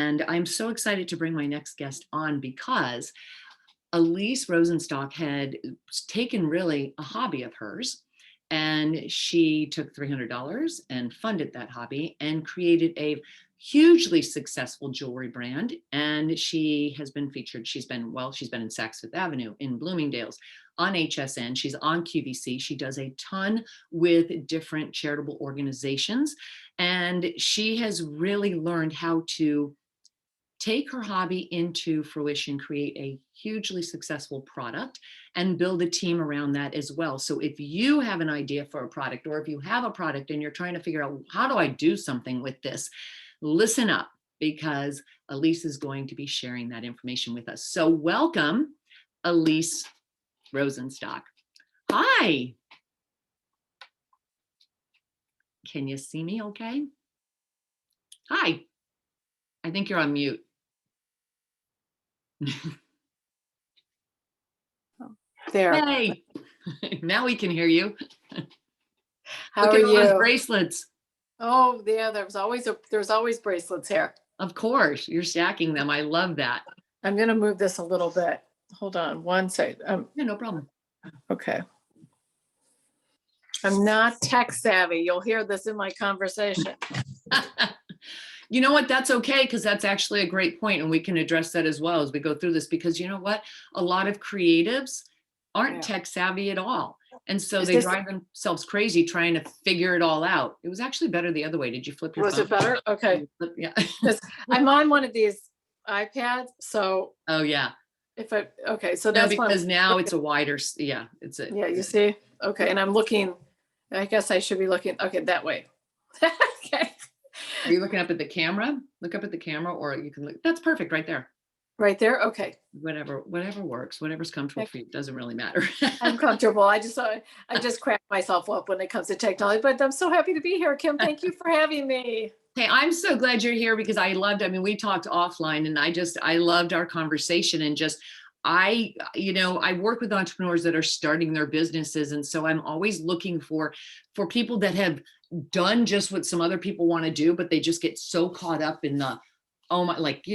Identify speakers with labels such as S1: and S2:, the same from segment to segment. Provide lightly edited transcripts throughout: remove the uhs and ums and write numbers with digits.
S1: And I'm so excited to bring my next guest on because Elise Rosenstock had taken really a hobby of hers, and she took $300 and funded that hobby and created a hugely successful jewelry brand. And she has been featured. She's been in Saks Fifth Avenue, in Bloomingdale's, on HSN. She's on QVC. She does a ton with different charitable organizations. And she has really learned how to take her hobby into fruition, create a hugely successful product, and build a team around that as well. So if you have an idea for a product, or if you have a product and you're trying to figure out, how do I do something with this? Listen up, because Elise is going to be sharing that information with us. So welcome, Elise Rosenstock. Hi. Can you see me okay? Hi. I think you're on mute.
S2: There.
S1: Hey, now we can hear you.
S2: How
S1: Look
S2: are
S1: at all those
S2: you?
S1: bracelets.
S2: Oh, yeah, there's always bracelets here.
S1: Of course, you're stacking them. I love that.
S2: I'm going to move this a little bit. Hold on one second.
S1: Yeah, no problem.
S2: Okay. I'm not tech savvy. You'll hear this in my conversation.
S1: You know what? That's okay, because that's actually a great point, and we can address that as well as we go through this, because you know what? A lot of creatives aren't tech savvy at all. And so they drive themselves crazy trying to figure it all out. It was actually better the other way. Did you flip your phone?
S2: Was it better? Okay.
S1: Yeah.
S2: I'm on one of these iPads, so.
S1: Oh, yeah.
S2: Okay, so
S1: No,
S2: that's
S1: because now it's a wider, yeah, it's a.
S2: Yeah, you see? Okay, and I'm looking, I guess I should be looking, okay, that way. Okay.
S1: Are you looking up at the camera? Look up at the camera, or you can look. That's perfect right there.
S2: Right there? Okay.
S1: Whatever works, whatever's comfortable for you. It doesn't really matter.
S2: I'm comfortable. I just crack myself up when it comes to technology, but I'm so happy to be here, Kim. Thank you for having me.
S1: Hey, I'm so glad you're here, because we talked offline, and I loved our conversation, and I work with entrepreneurs that are starting their businesses. And so I'm always looking for people that have done just what some other people want to do, but they just get so caught up in the, oh my, like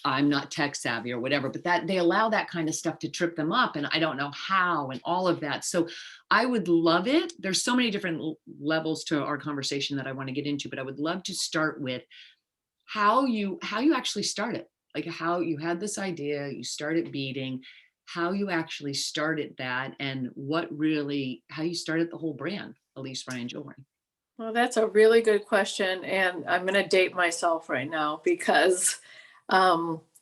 S1: I'm not tech savvy or whatever, but that they allow that kind of stuff to trip them up. And I don't know how, and all of that. So I would love it. There's so many different levels to our conversation that I want to get into, but I would love to start with how you actually started. Like how you had this idea, you started beading, how you actually started that, and how you started the whole brand, ElyseRyan Jewelry.
S2: Well, that's a really good question. And I'm going to date myself right now, because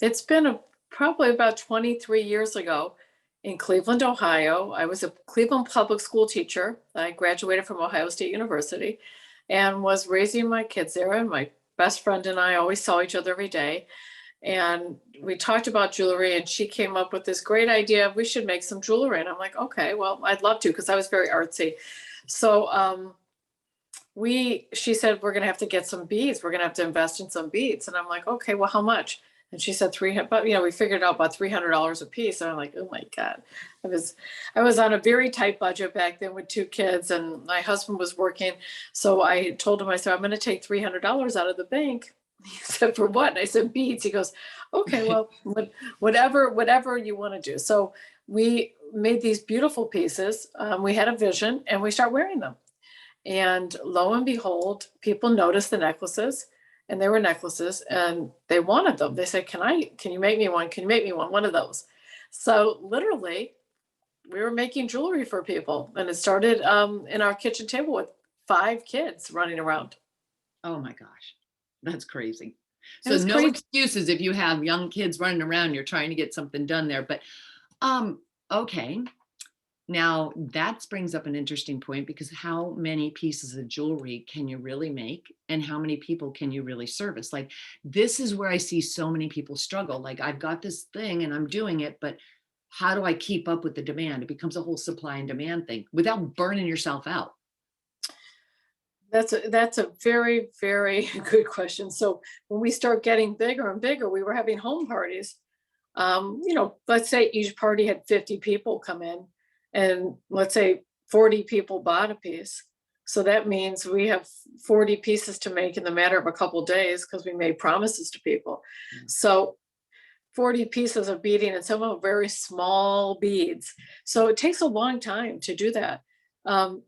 S2: it's been probably about 23 years ago in Cleveland, Ohio. I was a Cleveland public school teacher. I graduated from Ohio State University and was raising my kids there. And my best friend and I always saw each other every day. And we talked about jewelry, and she came up with this great idea. We should make some jewelry. And I'm like, okay, well, I'd love to, because I was very artsy. So she said, we're going to have to get some beads. We're going to have to invest in some beads. And I'm like, okay, well, how much? And she said 300, but we figured out about $300 a piece. And I'm like, oh my God. I was on a very tight budget back then with 2 kids, and my husband was working. So I told him, I said, I'm going to take $300 out of the bank. He said, for what? And I said, beads. He goes, okay, well, whatever you want to do. So we made these beautiful pieces. We had a vision, and we start wearing them. And lo and behold, people noticed the necklaces, and they were necklaces, and they wanted them. They said, can you make me one? Can you make me one of those? So literally we were making jewelry for people, and it started in our kitchen table with 5 kids running around.
S1: Oh my gosh. That's crazy. So no excuses if you have young kids running around, you're trying to get something done there. But okay. Now that brings up an interesting point, because how many pieces of jewelry can you really make, and how many people can you really service? Like, this is where I see so many people struggle. Like, I've got this thing and I'm doing it, but how do I keep up with the demand? It becomes a whole supply and demand thing without burning yourself out.
S2: That's a very, very good question. So when we start getting bigger and bigger, we were having home parties. Let's say each party had 50 people come in, and let's say 40 people bought a piece. So that means we have 40 pieces to make in the matter of a couple of days because we made promises to people.
S1: Yeah.
S2: So 40 pieces of beading, and some of them very small beads. So it takes a long time to do that. Um,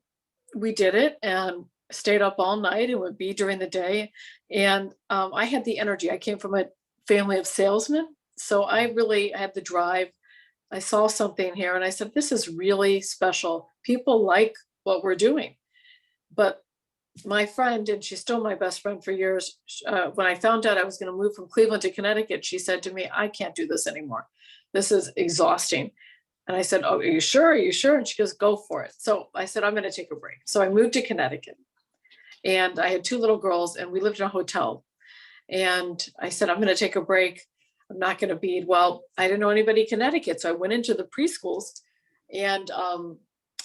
S2: we did it and stayed up all night and would bead during the day. And I had the energy. I came from a family of salesmen. So I really had the drive. I saw something here and I said, this is really special. People like what we're doing. But my friend, and she's still my best friend for years, when I found out I was going to move from Cleveland to Connecticut, she said to me, I can't do this anymore. This is exhausting. And I said, oh, are you sure? Are you sure? And she goes, go for it. So I said, I'm going to take a break. So I moved to Connecticut and I had two little girls and we lived in a hotel. And I said, I'm going to take a break. I'm not going to bead. Well, I didn't know anybody in Connecticut. So I went into the preschools and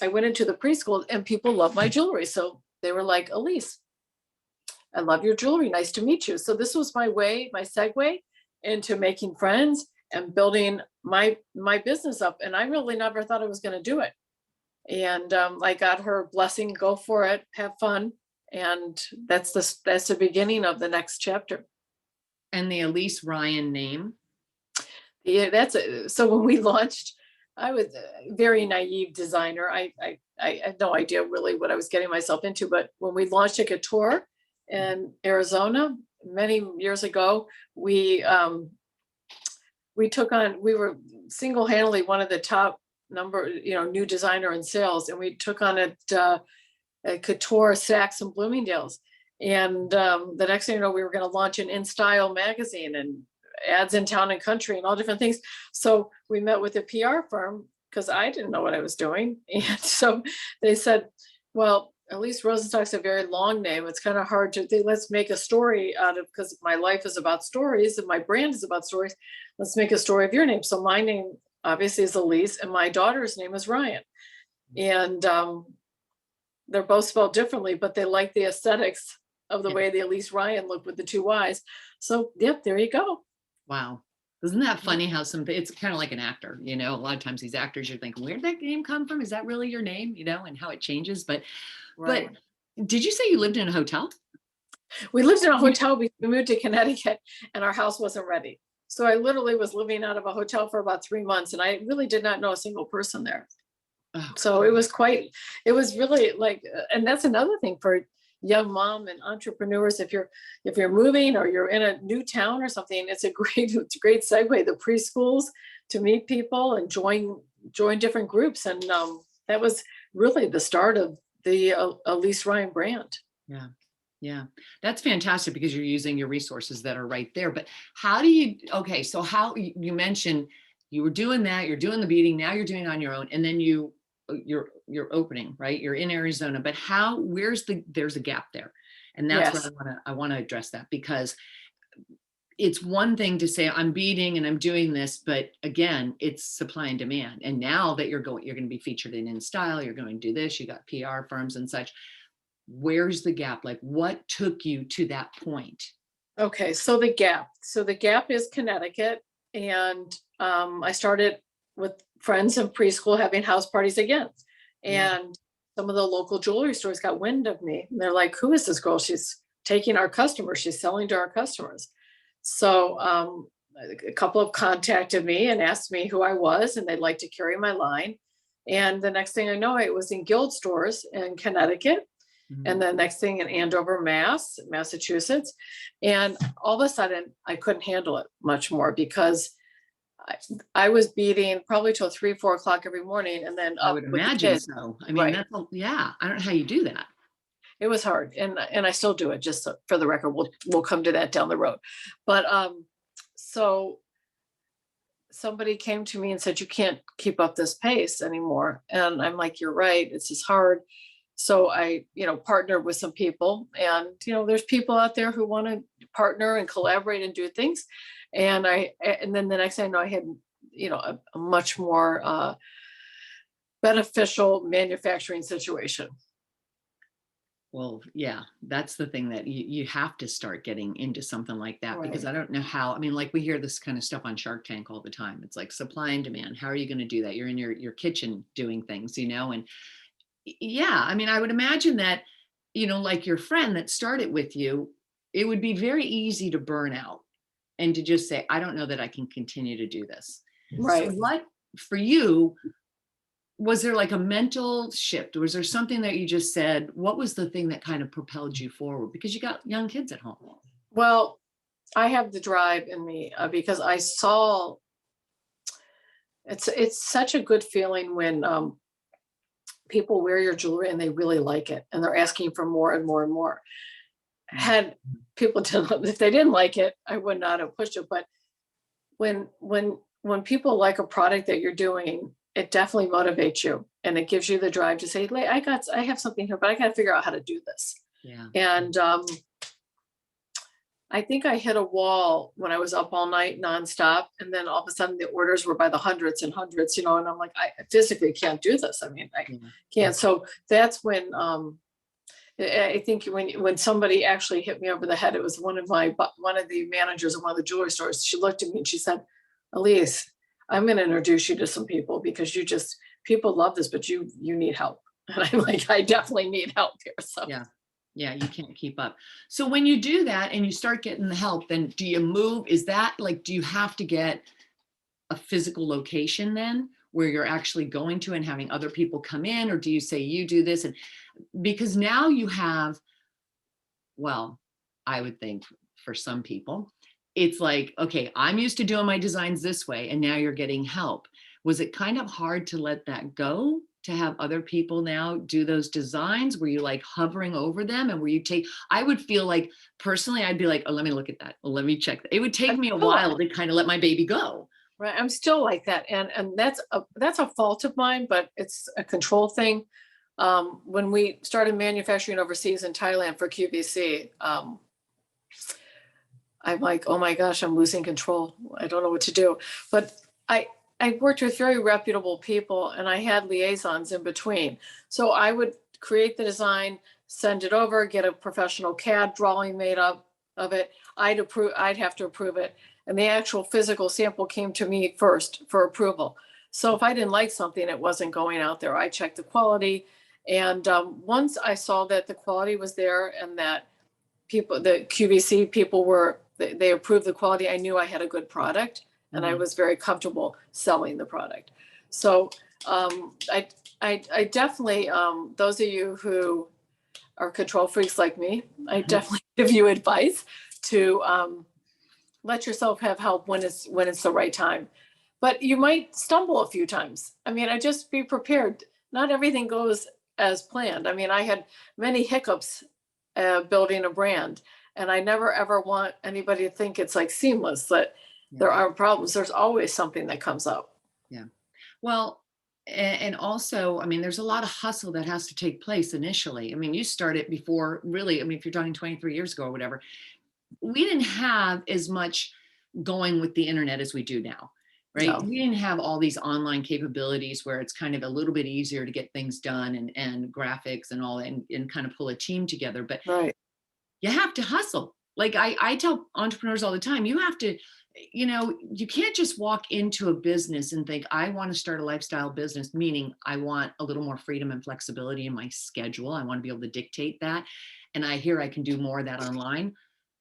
S2: and people love my jewelry. So they were like, Elise, I love your jewelry. Nice to meet you. So this was my segue into making friends and building my business up. And I really never thought I was going to do it. And I got her blessing, go for it, have fun. And that's the beginning of the next chapter.
S1: And the ElyseRyan name?
S2: Yeah, so when we launched, I was a very naive designer. I had no idea really what I was getting myself into. But when we launched a couture in Arizona many years ago, we were single-handedly one of the top new designer in sales, and we took on a couture Saks and Bloomingdale's. And the next thing you know, we were going to launch an In Style magazine and ads in Town and Country and all different things. So we met with a PR firm because I didn't know what I was doing. And so they said, well, Elise Rosenstock's a very long name. It's kind of hard to think, let's make a story out of, because my life is about stories and my brand is about stories. Let's make a story of your name. So my name obviously is Elise and my daughter's name is Ryan. And they're both spelled differently, but they like the aesthetics of the way the ElyseRyan looked with the two Y's. So, yep, there you go.
S1: Wow. Isn't that funny how it's kind of like an actor, a lot of times these actors, you're thinking, where'd that name come from? Is that really your name, and how it changes? But did you say you lived in a hotel?
S2: We lived in a hotel. We moved to Connecticut and our house wasn't ready. So I literally was living out of a hotel for about 3 months and I really did not know a single person there. Oh, so it was really like, and that's another thing for young mom and entrepreneurs. If you're moving or you're in a new town or something, it's a great segue, the preschools, to meet people and join different groups. And that was really the start of the ElyseRyan brand.
S1: Yeah. Yeah, that's fantastic because you're using your resources that are right there. But how do you, so how you mentioned you were doing that, you're doing the beading, now you're doing it on your own, and then you're opening, right? You're in Arizona, but there's a gap there. And that's what I want to address that, because it's one thing to say I'm beading and I'm doing this, but again, it's supply and demand. And now that you're going to be featured in Style, you're going to do this, you got PR firms and such. Where's the gap? Like, what took you to that point?
S2: Okay, so the gap is Connecticut. And I started with friends in preschool having house parties again. And some of the local jewelry stores got wind of me. And they're like, who is this girl? She's taking our customers. She's selling to our customers. So a couple of contacted me and asked me who I was, and they'd like to carry my line. And the next thing I know, it was in Guild stores in Connecticut. And the next thing in Andover, Massachusetts. And all of a sudden I couldn't handle it much more because I was beading probably till 3-4 o'clock every morning. And then
S1: I would imagine so. I mean, I don't know how you do that.
S2: It was hard. And I still do it, just for the record. We'll come to that down the road. But so somebody came to me and said, you can't keep up this pace anymore. And I'm like, you're right. It's just hard. So I, partnered with some people, and, there's people out there who want to partner and collaborate and do things. And then the next thing I know, I had, a much more beneficial manufacturing situation.
S1: Well, yeah, that's the thing that you have to start getting into something like that, because I don't know how. I mean, like, we hear this kind of stuff on Shark Tank all the time. It's like supply and demand. How are you going to do that? You're in your kitchen doing things, and yeah, I mean, I would imagine that like your friend that started with you, it would be very easy to burn out and to just say, I don't know that I can continue to do this. So
S2: Right.
S1: what for you, was there like a mental shift? Was there something that you just said? What was the thing that kind of propelled you forward? Because you got young kids at home.
S2: Well, I have the drive in me because I saw it's such a good feeling when people wear your jewelry and they really like it and they're asking for more and more and more.
S1: Mm.
S2: Had people didn't, if they didn't like it, I would not have pushed it. But when people like a product that you're doing, it definitely motivates you and it gives you the drive to say, "Like, I have something here, but I got to figure out how to do this."
S1: Yeah.
S2: And I think I hit a wall when I was up all night nonstop, and then all of a sudden the orders were by the hundreds and hundreds, and I'm like, I physically can't do this. I mean, I
S1: Yeah.
S2: can't. So that's when I think when somebody actually hit me over the head, it was one of the managers of one of the jewelry stores. She looked at me and she said, "Elise, I'm going to introduce you to some people because people love this, but you need help." And I'm like, I definitely need help here. So
S1: Yeah. Yeah, you can't keep up. So when you do that and you start getting the help, then do you move? Is that like, do you have to get a physical location then where you're actually going to and having other people come in? Or do you say you do this? And because now you have, well, I would think for some people, it's like, okay, I'm used to doing my designs this way, and now you're getting help. Was it kind of hard to let that go, to have other people now do those designs? Were you like hovering over them, and were you I would feel like personally, I'd be like, oh, let me look at that. Oh, let me check that. It would take
S2: I'm
S1: me a
S2: still
S1: while to kind of let my baby go.
S2: right. I'm still like that, and that's a fault of mine, but it's a control thing. When we started manufacturing overseas in Thailand for QVC, I'm like, oh my gosh, I'm losing control. I don't know what to do. But I I worked with very reputable people and I had liaisons in between. So I would create the design, send it over, get a professional CAD drawing made up of it. I'd have to approve it. And the actual physical sample came to me first for approval. So if I didn't like something, it wasn't going out there. I checked the quality. And once I saw that the quality was there and that the QVC people they approved the quality, I knew I had a good product and I
S1: Mhm.
S2: was very comfortable selling the product. So um, I, I definitely, those of you who are control freaks like me, I definitely give you advice to let yourself have help when it's the right time. But you might stumble a few times. I mean, I just be prepared. Not everything goes as planned. I mean, I had many hiccups building a brand, and I never ever want anybody to think it's like seamless. That
S1: Yeah.
S2: there aren't problems. There's always something that comes up.
S1: Yeah. Well, and also, I mean, there's a lot of hustle that has to take place initially. I mean, you started before really, I mean, if you're talking 23 years ago or whatever, we didn't have as much going with the internet as we do now, right?
S2: No,
S1: We didn't have all these online capabilities where it's kind of a little bit easier to get things done and graphics and all and kind of pull a team together. But
S2: right,
S1: you have to hustle. Like I tell entrepreneurs all the time, you have to, you can't just walk into a business and think, I want to start a lifestyle business, meaning I want a little more freedom and flexibility in my schedule. I want to be able to dictate that. And I hear I can do more of that online.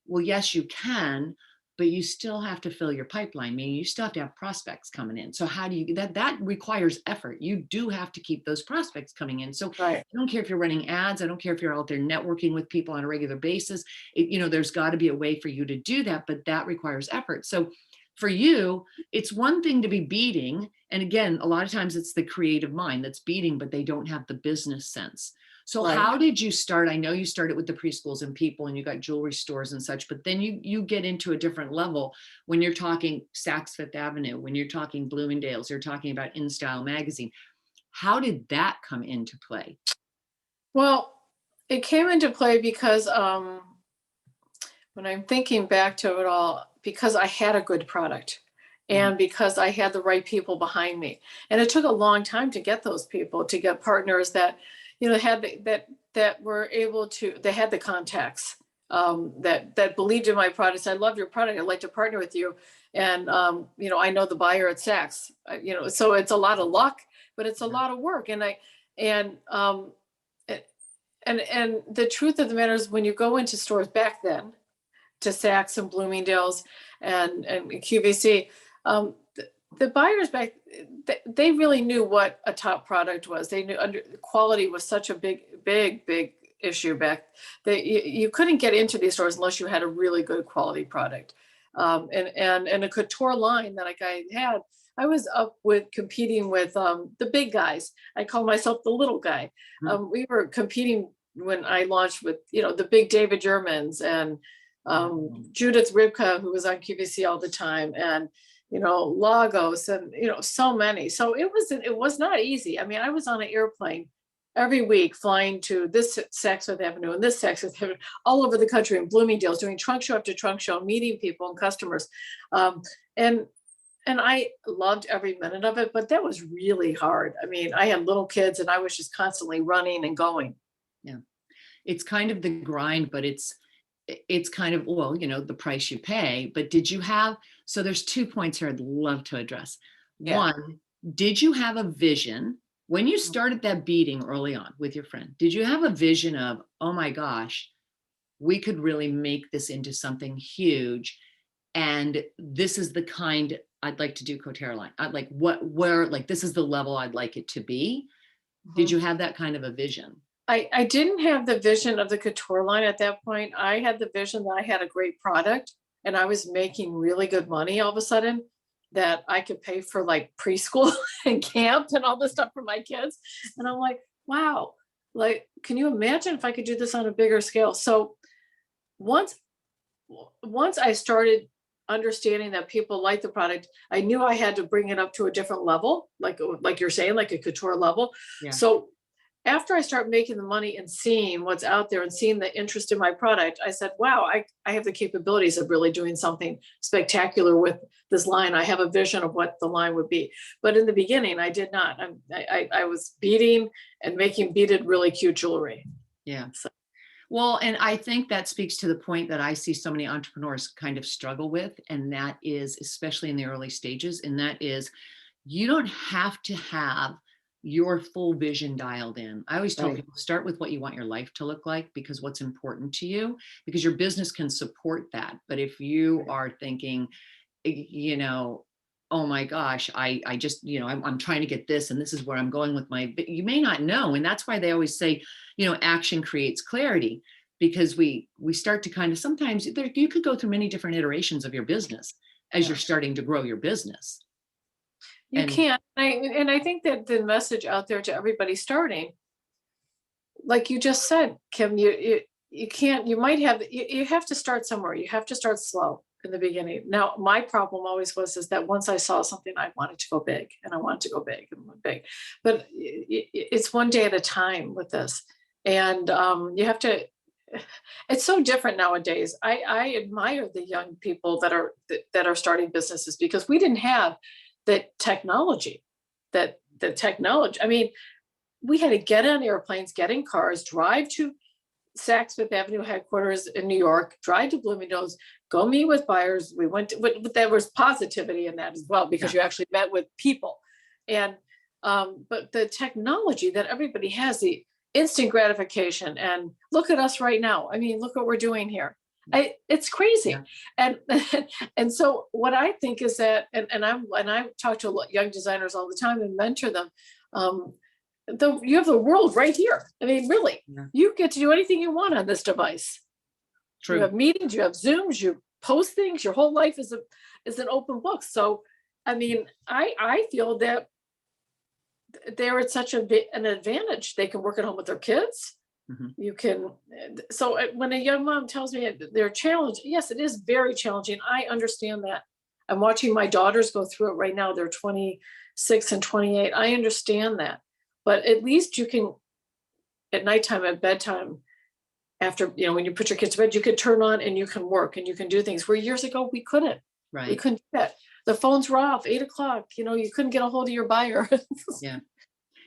S1: Well, yes, you can, but you still have to fill your pipeline, meaning you still have to have prospects coming in. So how do you that requires effort. You do have to keep those prospects coming in. So
S2: right,
S1: I don't care if you're running ads, I don't care if you're out there networking with people on a regular basis. There's got to be a way for you to do that, but that requires effort. So for you, it's one thing to be beating. And again, a lot of times it's the creative mind that's beating, but they don't have the business sense. So
S2: right.
S1: how did you start? I know you started with the preschools and people and you got jewelry stores and such, but then you get into a different level when you're talking Saks Fifth Avenue, when you're talking Bloomingdale's, you're talking about In Style magazine. How did that come into play?
S2: Well, it came into play because when I'm thinking back to it all, because I had a good product
S1: Mhm.
S2: and because I had the right people behind me. And it took a long time to get those people, to get partners that, that were able to, they had the contacts that believed in my products. I love your product. I'd like to partner with you. And, I know the buyer at Saks, so it's a lot of luck, but it's a
S1: Yeah.
S2: lot of work. And And the truth of the matter is, when you go into stores back then, to Saks and Bloomingdale's and QVC, the buyers back, they really knew what a top product was. They knew quality was such a big issue back that you couldn't get into these stores unless you had a really good quality product. And a couture line that I had, I was up with competing with the big guys. I call myself the little guy. We were competing when I launched with, the big David Germans and Judith Ribka, who was on QVC all the time, and Lagos, and so many. So it was not easy. I mean, I was on an airplane every week flying to this Saks Fifth Avenue and this Saks Fifth Avenue, all over the country, in Bloomingdale's, doing trunk show after trunk show, meeting people and customers. And I loved every minute of it, but that was really hard. I mean, I had little kids and I was just constantly running and going.
S1: Yeah. It's kind of the grind, but it's kind of, well, the price you pay. But so there's 2 points here I'd love to address.
S2: Yeah.
S1: One, did you have a vision when you started that beating early on with your friend? Did you have a vision of, oh my gosh, we could really make this into something huge, and this is the kind I'd like to do couture line? I'd like this is the level I'd like it to be. Did you have that kind of a vision?
S2: I didn't have the vision of the couture line at that point. I had the vision that I had a great product and I was making really good money all of a sudden, that I could pay for like preschool and camp and all this stuff for my kids. And I'm like, wow, like, can you imagine if I could do this on a bigger scale? So once I started understanding that people like the product, I knew I had to bring it up to a different level, like you're saying, like a couture level.
S1: Yeah.
S2: So after I start making the money and seeing what's out there and seeing the interest in my product, I said, wow, I have the capabilities of really doing something spectacular with this line. I have a vision of what the line would be. But in the beginning, I did not. I was beading and making beaded really cute jewelry.
S1: Yeah. Well, and I think that speaks to the point that I see so many entrepreneurs kind of struggle with, and that is, especially in the early stages, and that is, you don't have to have your full vision dialed in. I always tell people, start with what you want your life to look like, because what's important to you, because your business can support that. But if you are thinking, oh my gosh, I just, I'm trying to get this, and this is where I'm going with you may not know. And that's why they always say, action creates clarity, because we start to kind of, sometimes you could go through many different iterations of your business as you're starting to grow your business.
S2: You can't. And I think that the message out there to everybody starting, like you just said, Kim, you can't, you have to start somewhere. You have to start slow in the beginning. Now, my problem always is that once I saw something, I wanted to go big, and I wanted to go big and big. But it's one day at a time with this. And you have to, it's so different nowadays. I admire the young people that are starting businesses, because we didn't have the technology, I mean, we had to get on airplanes, get in cars, drive to Saks Fifth Avenue headquarters in New York, drive to Bloomingdale's, go meet with buyers. We went to, but there was positivity in that as well, because you actually met with people. And but the technology that everybody has, the instant gratification, and look at us right now. I mean, look what we're doing here. It's crazy. Yeah. And so what I think is that, and I talk to young designers all the time and mentor them. You have the world right here. I mean, really, you get to do anything you want on this device. True. You have meetings, you have Zooms, you post things. Your whole life is an open book. So, I mean, I feel that they're at such an advantage. They can work at home with their kids. You can, so when a young mom tells me they're challenged, yes, it is very challenging. I understand that. I'm watching my daughters go through it right now. They're 26 and 28. I understand that. But at least you can, at nighttime, at bedtime, after, when you put your kids to bed, you can turn on and you can work and you can do things where years ago we couldn't. Right. We couldn't do that. The phones were off, 8 o'clock, you couldn't get a hold of your buyer.
S1: Yeah.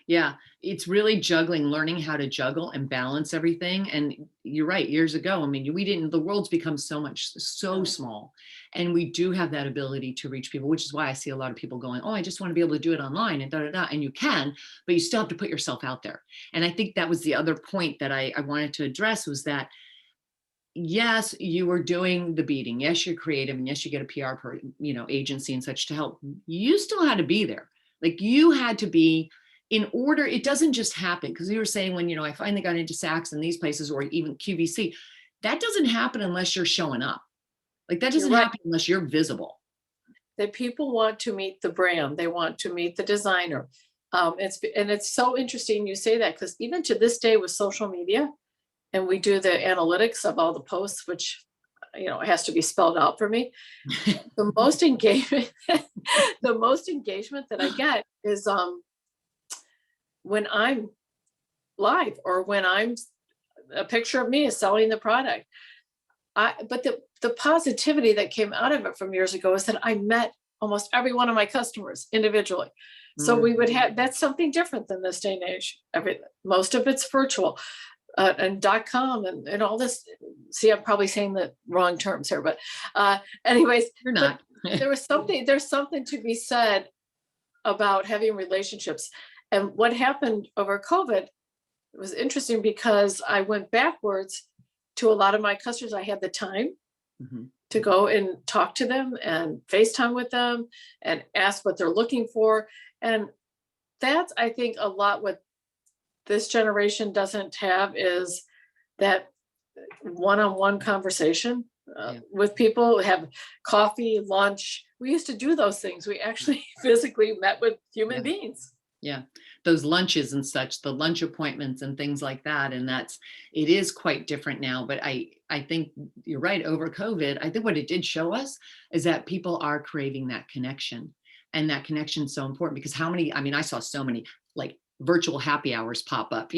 S1: Yeah, it's really juggling, learning how to juggle and balance everything. And you're right, years ago, I mean, we didn't, the world's become so small. And we do have that ability to reach people, which is why I see a lot of people going, oh, I just want to be able to do it online and da da da. And you can, but you still have to put yourself out there. And I think that was the other point that I wanted to address was that yes, you were doing the beating. Yes, you're creative, and yes, you get a PR agency and such to help. You still had to be there. Like you had to be in order. It doesn't just happen because you were saying when I finally got into Saks and these places, or even QVC, that doesn't happen unless you're showing up. Like that
S2: You're
S1: doesn't
S2: right.
S1: happen unless you're visible.
S2: That people want to meet the brand, they want to meet the designer. It's so interesting you say that because even to this day with social media, and we do the analytics of all the posts, which it has to be spelled out for me. The most engagement, the most engagement that I get is when I'm live or when I'm a picture of me is selling the product. But the positivity that came out of it from years ago is that I met almost every one of my customers individually. So we would have, that's something different than this day and age. Most of it's virtual. And .com and all this. See, I'm probably saying the wrong terms here, but anyways,
S1: You're not.
S2: there's something to be said about having relationships. And what happened over COVID was interesting because I went backwards to a lot of my customers. I had the time to go and talk to them and FaceTime with them and ask what they're looking for. And that's, I think, a lot what this generation doesn't have is that one-on-one conversation with people, have coffee, lunch. We used to do those things. We actually physically met with human beings.
S1: Yeah, those lunches and such, the lunch appointments and things like that. And it is quite different now. But I think you're right, over COVID, I think what it did show us is that people are craving that connection. And that connection is so important because I saw so many like virtual happy hours pop up,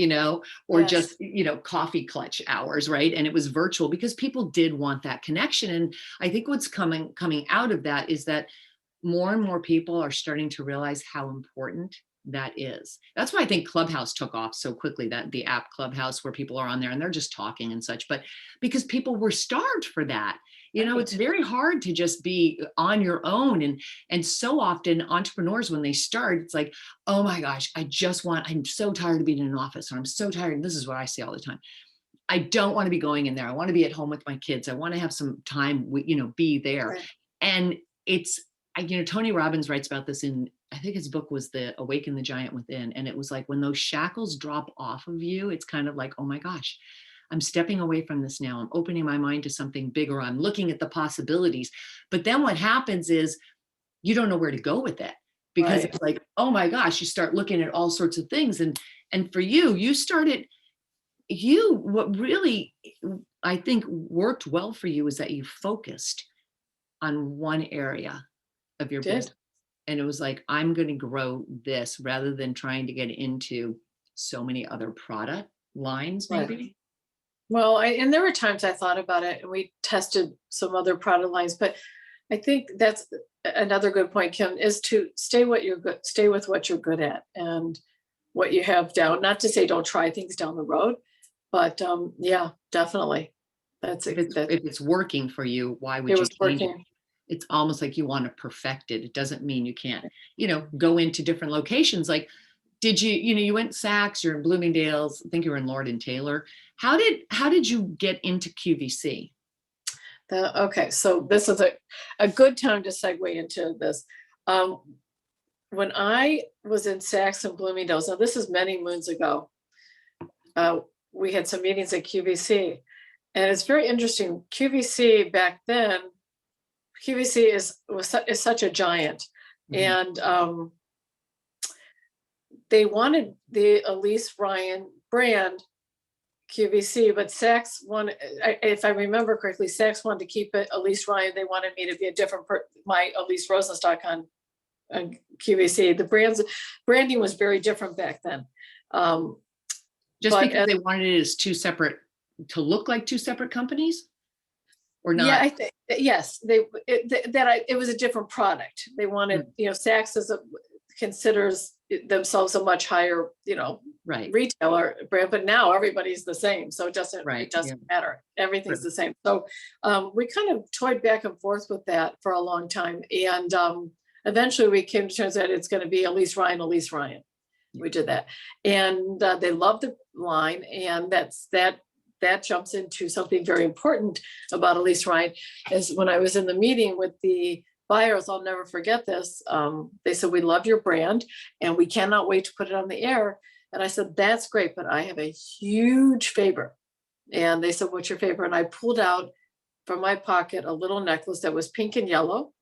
S1: or
S2: Yes.
S1: just, coffee clutch hours, right? And it was virtual because people did want that connection. And I think what's coming out of that is that more and more people are starting to realize how important that is. That's why I think Clubhouse took off so quickly, that the app Clubhouse, where people are on there and they're just talking and such, but because people were starved for that. It's very hard to just be on your own. And so often entrepreneurs, when they start, it's like, oh my gosh, I'm so tired of being in an office, or I'm so tired. This is what I say all the time. I don't want to be going in there. I want to be at home with my kids. I want to have some time, be there.
S2: Right.
S1: And Tony Robbins writes about this in, I think his book was The Awaken the Giant Within. And it was like, when those shackles drop off of you, it's kind of like, oh my gosh, I'm stepping away from this now. I'm opening my mind to something bigger. I'm looking at the possibilities. But then what happens is you don't know where to go with it, because it's like, oh my gosh, you start looking at all sorts of things. And for you, what really, I think, worked well for you is that you focused on one area of your business. And it was like, I'm going to grow this rather than trying to get into so many other product lines, maybe.
S2: Right. Well, and there were times I thought about it, and we tested some other product lines, but I think that's another good point, Kim, is to stay with what you're good at and what you have down. Not to say don't try things down the road, but yeah, definitely. If
S1: it's working for you, why would you change it? It's almost like you want to perfect it. It doesn't mean you can't, go into different locations. Like, did you went Saks, you're in Bloomingdale's, I think you were in Lord and Taylor. How did you get into QVC?
S2: Okay, so this is a good time to segue into this. When I was in Saks and Bloomingdale's, now this is many moons ago, we had some meetings at QVC, and it's very interesting. QVC back then, QVC is such a giant, and they wanted the ElyseRyan brand QVC, but Saks wanted, if I remember correctly, Saks wanted to keep it ElyseRyan. They wanted me to be a different my Elise Rosenstock on QVC. The branding was very different back then.
S1: Just because they wanted it as to look like two separate companies? Or not?
S2: Yeah, I think yes. It was a different product. They wanted, Saks considers themselves a much higher,
S1: Right.
S2: retailer brand, but now everybody's the same. So it
S1: Right. Yeah.
S2: doesn't matter. Everything's
S1: True.
S2: the same. So we kind of toyed back and forth with that for a long time. And eventually we came to terms that it's going to be ElyseRyan.
S1: Yeah.
S2: We did that. And they love the line. And that jumps into something very important about ElyseRyan is when I was in the meeting with the buyers, I'll never forget this. They said, we love your brand and we cannot wait to put it on the air. And I said, that's great, but I have a huge favor. And they said, what's your favor? And I pulled out from my pocket a little necklace that was pink and yellow,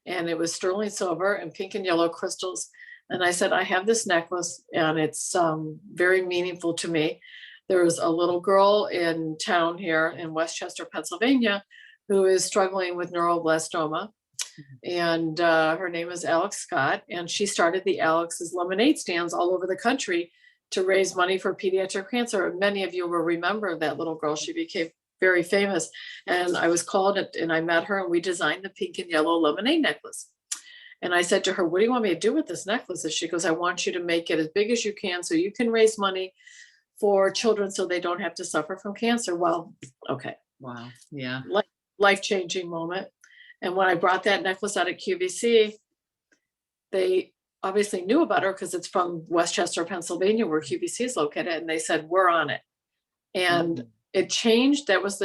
S2: and it was sterling silver and pink and yellow crystals. And I said, I have this necklace and it's very meaningful to me. There's a little girl in town here in Westchester, Pennsylvania, who is struggling with neuroblastoma. And her name is Alex Scott, and she started the Alex's lemonade stands all over the country to raise money for pediatric cancer. Many of you will remember that little girl. She became very famous. And I was called and I met her and we designed the pink and yellow lemonade necklace. And I said to her, what do you want me to do with this necklace? And she goes, I want you to make it as big as you can so you can raise money for children so they don't have to suffer from cancer. Well, okay.
S1: Wow. Yeah.
S2: Life-changing moment. And when I brought that necklace out at QVC, they obviously knew about her because it's from Westchester, Pennsylvania, where QVC is located. And they said, we're on it. And it changed. That was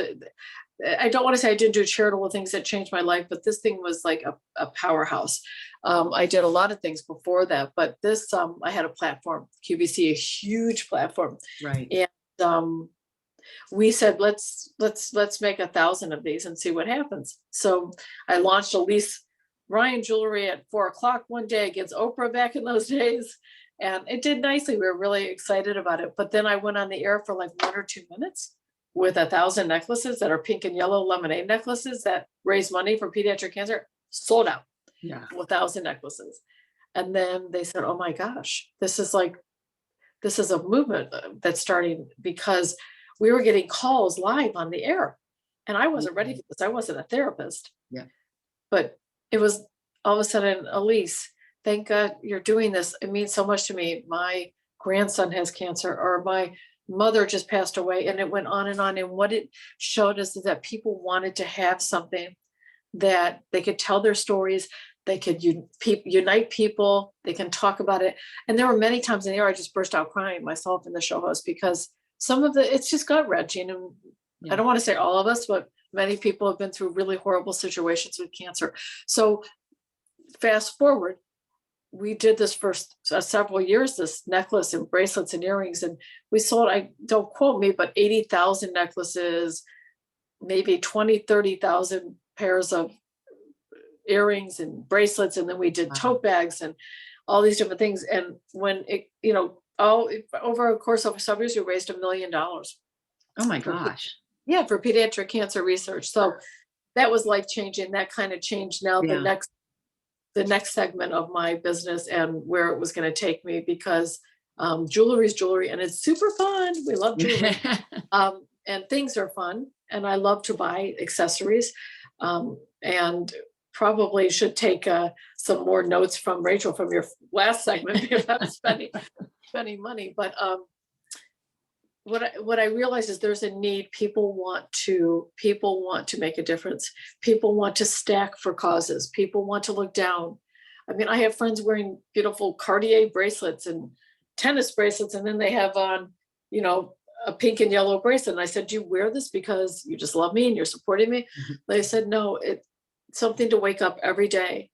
S2: I don't want to say I didn't do charitable things that changed my life, but this thing was like a powerhouse. I did a lot of things before that, but this, I had a platform, QVC, a huge platform.
S1: Right.
S2: And we said, let's make 1,000 of these and see what happens. So I launched ElyseRyan Jewelry at 4:00 one day against Oprah back in those days. And it did nicely. We were really excited about it. But then I went on the air for like 1 or 2 minutes with 1,000 necklaces that are pink and yellow lemonade necklaces that raise money for pediatric cancer, sold out.
S1: Yeah.
S2: 1,000 necklaces. And then they said, oh my gosh, this is a movement that's starting, because we were getting calls live on the air. And I wasn't ready for this. I wasn't a therapist.
S1: Yeah.
S2: But it was all of a sudden, Elise, thank God you're doing this. It means so much to me. My grandson has cancer, or my mother just passed away, and it went on. And what it showed us is that people wanted to have something that they could tell their stories. They could unite people. They can talk about it. And there were many times in the air I just burst out crying myself and the show host, because some of it's just gut wrenching. And I don't want to say all of us, but many people have been through really horrible situations with cancer. So fast forward, we did this for several years, this necklace and bracelets and earrings, and we sold, I don't quote me, but 80,000 necklaces, maybe 20, 30,000 pairs of earrings and bracelets. And then we did tote bags and all these different things. And when over a course of several years, we raised $1 million.
S1: Oh my gosh.
S2: For pediatric cancer research. So that was life-changing. That kind of changed now the next segment of my business and where it was going to take me, because jewelry is jewelry and it's super fun. We love jewelry. And things are fun. And I love to buy accessories. And probably should take some more notes from Rachel from your last segment, because I'm spending money. But what I realized is there's a need. People want to make a difference. People want to stack for causes. People want to look down. I mean, I have friends wearing beautiful Cartier bracelets and tennis bracelets, and then they have on, a pink and yellow bracelet. And I said, do you wear this because you just love me and you're supporting me? They said, no, it's something to wake up every day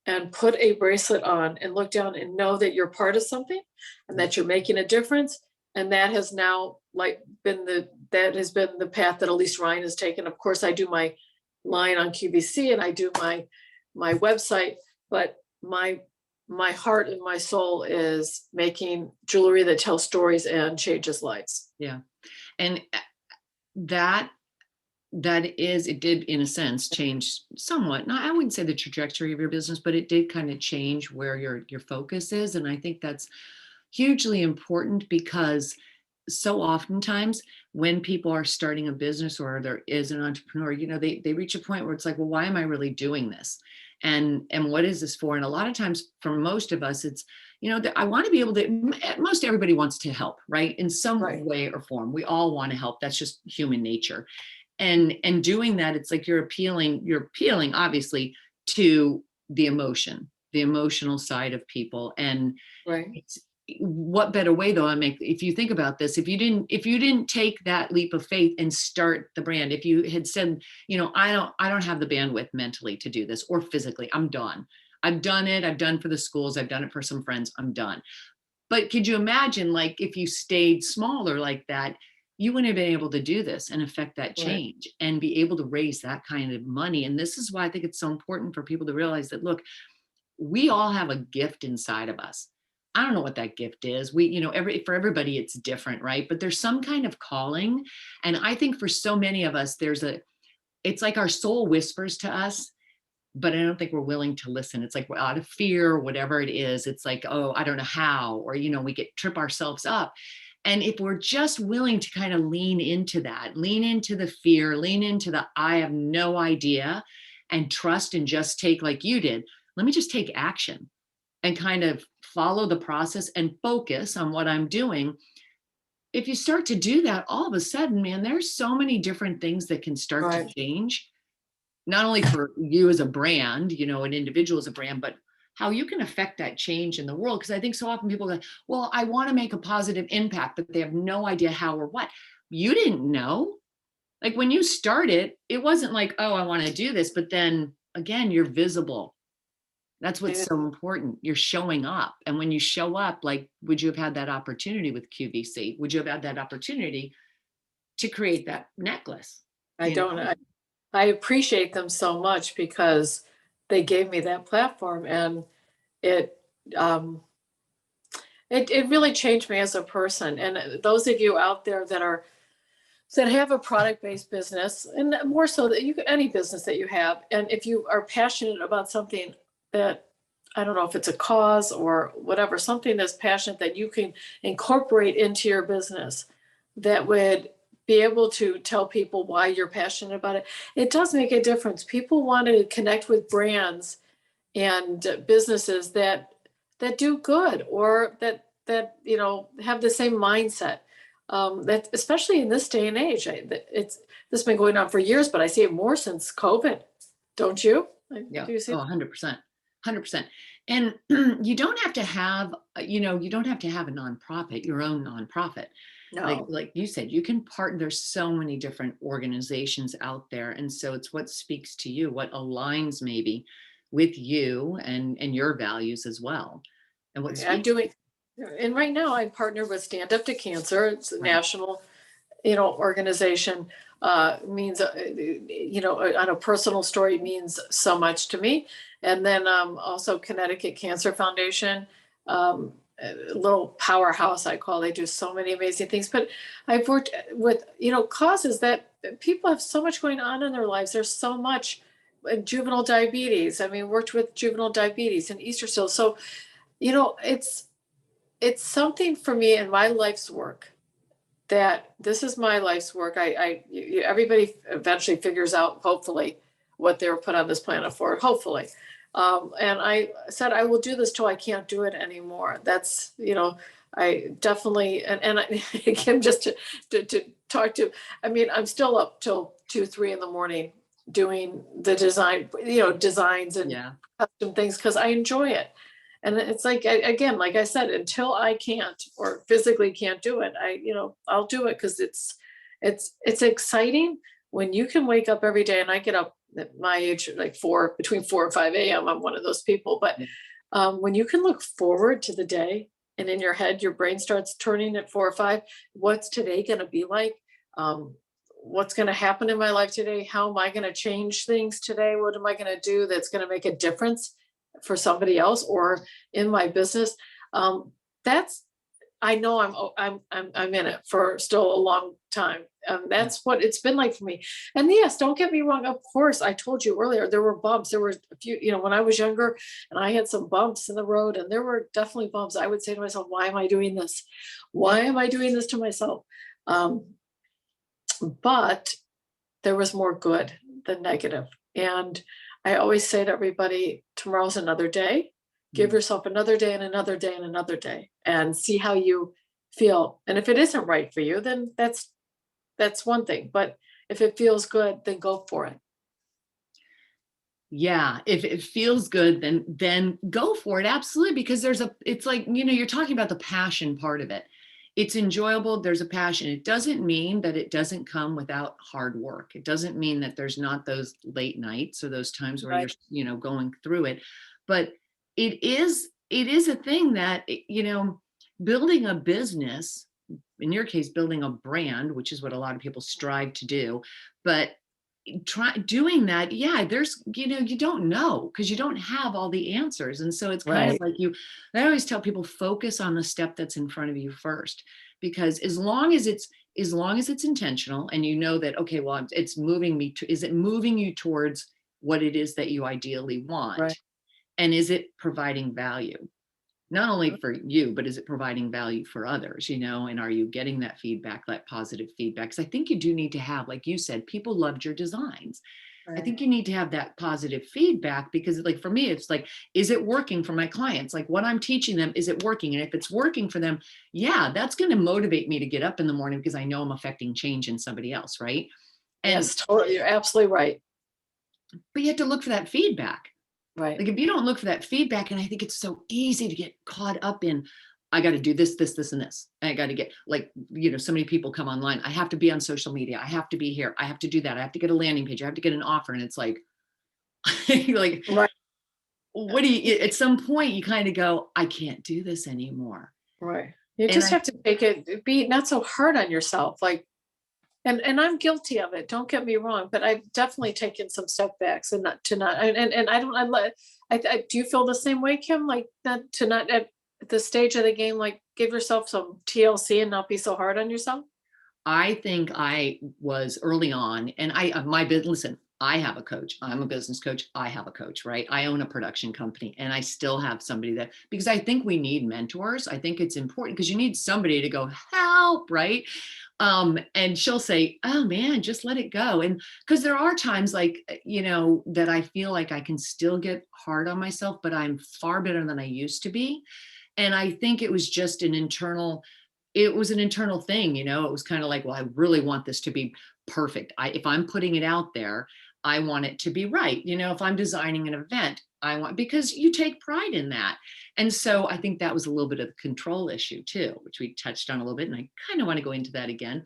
S2: and put a bracelet on and look down and know that you're part of something and that you're making a difference. And that has now been the path that ElyseRyan has taken. Of course, I do my line on QVC and I do my website, but my heart and my soul is making jewelry that tells stories and changes lives.
S1: Yeah. And it did, in a sense, change somewhat. Now, I wouldn't say the trajectory of your business, but it did kind of change where your focus is. And I think that's hugely important, because so oftentimes when people are starting a business or there is an entrepreneur, they reach a point where it's like, well, why am I really doing this? And what is this for? And a lot of times for most of us, it's, I want to be able to, most everybody wants to help, right? In some
S2: Right.
S1: way or form. We all want to help. That's just human nature. And doing that, it's like you're appealing obviously to the emotional side of people. And
S2: Right.
S1: it's, what better way though, if you think about this, if you didn't take that leap of faith and start the brand, if you had said, I don't have the bandwidth mentally to do this, or physically, I'm done. I've done it. I've done for the schools. I've done it for some friends. I'm done. But could you imagine, like, if you stayed smaller like that, you wouldn't have been able to do this and affect that
S2: Right.
S1: change and be able to raise that kind of money. And this is why I think it's so important for people to realize that, look, we all have a gift inside of us. I don't know what that gift is. For everybody it's different, right? But there's some kind of calling. And I think for so many of us, it's like our soul whispers to us, but I don't think we're willing to listen. It's like we're out of fear, whatever it is. It's like, oh, I don't know how, or, we trip ourselves up. And if we're just willing to kind of lean into that, lean into the fear, lean into the, I have no idea, and trust, and just take, like you did, let me just take action and kind of follow the process and focus on what I'm doing. If you start to do that, all of a sudden, man, there's so many different things that can start to
S2: Right.
S1: change, not only for you as a brand, an individual as a brand, but how you can affect that change in the world. Because I think so often people go, well, I want to make a positive impact, but they have no idea how or what. You didn't know. Like when you started, it wasn't like, oh, I want to do this. But then again, you're visible. That's what's so important. You're showing up. And when you show up, like, would you have had that opportunity with QVC? Would you have had that opportunity to create that necklace?
S2: I don't. I appreciate them so much because they gave me that platform, and it um, it really changed me as a person. And those of you out there that have a product-based business, and more so that any business that you have, and if you are passionate about something that, I don't know if it's a cause or whatever, something that's passionate that you can incorporate into your business, that would be able to tell people why you're passionate about it. It does make a difference. People want to connect with brands and businesses that do good, or that have the same mindset. That especially in this day and age, this has been going on for years, but I see it more since COVID. Don't you?
S1: Yeah.
S2: Do you see?
S1: Oh, 100%. 100%. And you don't have to have, you don't have to have a nonprofit, your own nonprofit.
S2: No.
S1: Like you said, you can partner. There's so many different organizations out there. And so it's what speaks to you, what aligns maybe with you and your values as well. And what
S2: I'm
S1: speaks,
S2: doing, and right now I'm partnered with Stand Up to Cancer. It's a
S1: right.
S2: national, organization. Means, on a personal story, means so much to me. And then also Connecticut Cancer Foundation, a little powerhouse, I call. They do so many amazing things. But I've worked with, causes that people have so much going on in their lives. There's so much juvenile diabetes. I mean, worked with juvenile diabetes and Easter seals. So, it's something for me in my life's work, that this is my life's work. Everybody eventually figures out, hopefully, what they were put on this planet for, hopefully. And I said, I will do this till I can't do it anymore. That's, I definitely, and again, just to talk to, I mean, I'm still up till 2, 3 in the morning doing the designs and
S1: Yeah.
S2: custom things, because I enjoy it. And it's like, again, like I said, until I can't or physically can't do it, I'll do it, because it's exciting when you can wake up every day. And I get up at my age, like between 4 and 5 a.m. I'm one of those people. But
S1: Yeah.
S2: when you can look forward to the day, and in your head, your brain starts turning at 4 or 5, what's today going to be like? What's going to happen in my life today? How am I going to change things today? What am I going to do that's going to make a difference for somebody else or in my business? That's, I know I'm in it for still a long time. That's what it's been like for me. And yes, don't get me wrong. Of course, I told you earlier, there were bumps. There were a few, when I was younger, and I had some bumps in the road, and there were definitely bumps. I would say to myself, why am I doing this? Why am I doing this to myself? But there was more good than negative. And I always say to everybody, tomorrow's another day. Give
S1: Mm.
S2: yourself another day and another day and another day and see how you feel. And if it isn't right for you, then that's one thing. But if it feels good, then go for it.
S1: Yeah, if it feels good, then go for it. Absolutely, because it's like, you're talking about the passion part of it. It's enjoyable, there's a passion. It doesn't mean that it doesn't come without hard work. It doesn't mean that there's not those late nights or those times where
S2: Right.
S1: you're going through it. But it is a thing that, building a business, in your case, building a brand, which is what a lot of people strive to do, but try doing that, yeah, there's, you don't know because you don't have all the answers. And so it's kind of
S2: Right.
S1: like I always tell people, focus on the step that's in front of you first, because as long as it's intentional and you know that, okay, well, it's moving me to, is it moving you towards what it is that you ideally
S2: Right.
S1: want? And is it providing value? Not only for you, but is it providing value for others, and are you getting that feedback, that positive feedback? Because I think you do need to have, like you said, people loved your designs. I
S2: Right.
S1: think you need to have that positive feedback, because like for me, it's like, is it working for my clients? Like what I'm teaching them, is it working? And if it's working for them, yeah, that's going to motivate me to get up in the morning because I know I'm affecting change in somebody else. Right. And,
S2: Yes, totally. You're absolutely right.
S1: but you have to look for that feedback.
S2: Right.
S1: Like if you don't look for that feedback, and I think it's so easy to get caught up in, I got to do this, this, this, and this. I got to get, like, so many people come online. I have to be on social media. I have to be here. I have to do that. I have to get a landing page. I have to get an offer. And it's like, like,
S2: Right.
S1: what do you, at some point you kind of go, I can't do this anymore.
S2: Right. You
S1: And
S2: just have to take it, be not so hard on yourself. Like, and I'm guilty of it. Don't get me wrong, but I've definitely taken some step backs and not, and I don't, I do you feel the same way, Kim? Like that to not at the stage of the game, like give yourself some TLC and not be so hard on yourself?
S1: I think I was early on, and listen, I have a coach. I'm a business coach. I have a coach, right? I own a production company, and I still have somebody that, because I think we need mentors. I think it's important because you need somebody to go help, right? And she'll say, oh man, just let it go. And because there are times like, that I feel like I can still get hard on myself, but I'm far better than I used to be. And I think it was an internal thing. It was kind of like, well, I really want this to be perfect. If I'm putting it out there, I want it to be right. If I'm designing an event, because you take pride in that. And so I think that was a little bit of the control issue too, which we touched on a little bit. And I kind of want to go into that again.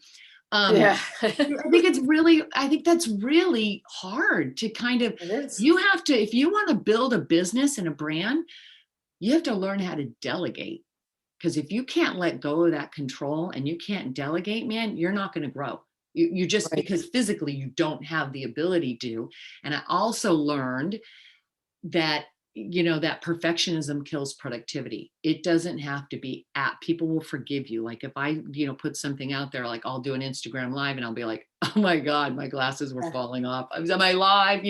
S2: Yeah.
S1: I think that's really hard to kind of,
S2: It is.
S1: you have to, if you want to build a business and a brand, you have to learn how to delegate. Because if you can't let go of that control and you can't delegate, man, you're not going to grow. You just,
S2: Right.
S1: because physically you don't have the ability to. And I also learned that, that perfectionism kills productivity. It doesn't have to be people will forgive you. Like if I, put something out there, like I'll do an Instagram live and I'll be like, oh my God, my glasses were
S2: Yeah.
S1: falling off. I was on my live,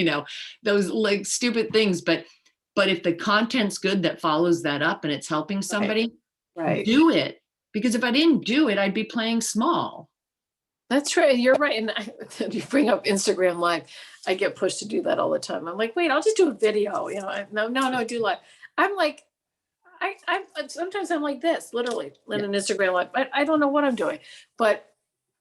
S1: those like stupid things. But if the content's good that follows that up and it's helping
S2: Right.
S1: somebody,
S2: Right.
S1: do it. Because if I didn't do it, I'd be playing small.
S2: That's right. You're right. And you bring up Instagram Live. I get pushed to do that all the time. I'm like, wait, I'll just do a video. No, do live. I'm like, I sometimes I'm like this, literally, in
S1: Yeah.
S2: an Instagram Live. I don't know what I'm doing, but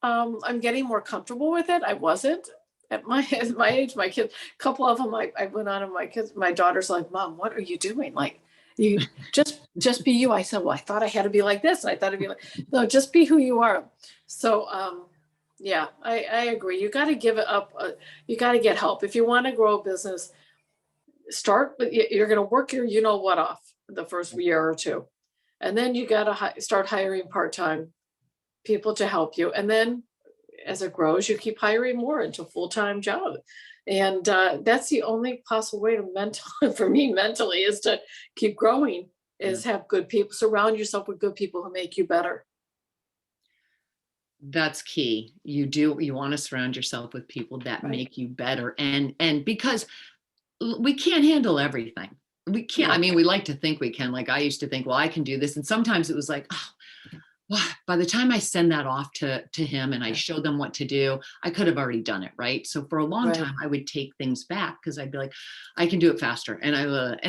S2: I'm getting more comfortable with it. I wasn't at my age. My kids, a couple of them, I went on, and my daughter's like, Mom, what are you doing? Like, you just be you. I said, well, I thought I had to be like this. And I thought it'd be like, no, just be who you are. So, yeah, I agree. You got to give it up. You got to get help if you want to grow a business. Start, but you're going to work your, what off the first year or two, and then you got to start hiring part-time people to help you, and then as it grows, you keep hiring more into a full-time job. And that's the only possible way to for me mentally is to keep growing,
S1: Yeah.
S2: is have good people, surround yourself with good people who make you better.
S1: That's key. You want to surround yourself with people that
S2: Right.
S1: make you better. And because we can't handle everything. We can't, I
S2: No.
S1: mean, we like to think we can. Like I used to think, well, I can do this. And sometimes it was like, oh, by the time I send that off to him and I show them what to do, I could have already done it, right? So for a long
S2: Right.
S1: time, I would take things back because I'd be like, I can do it faster, and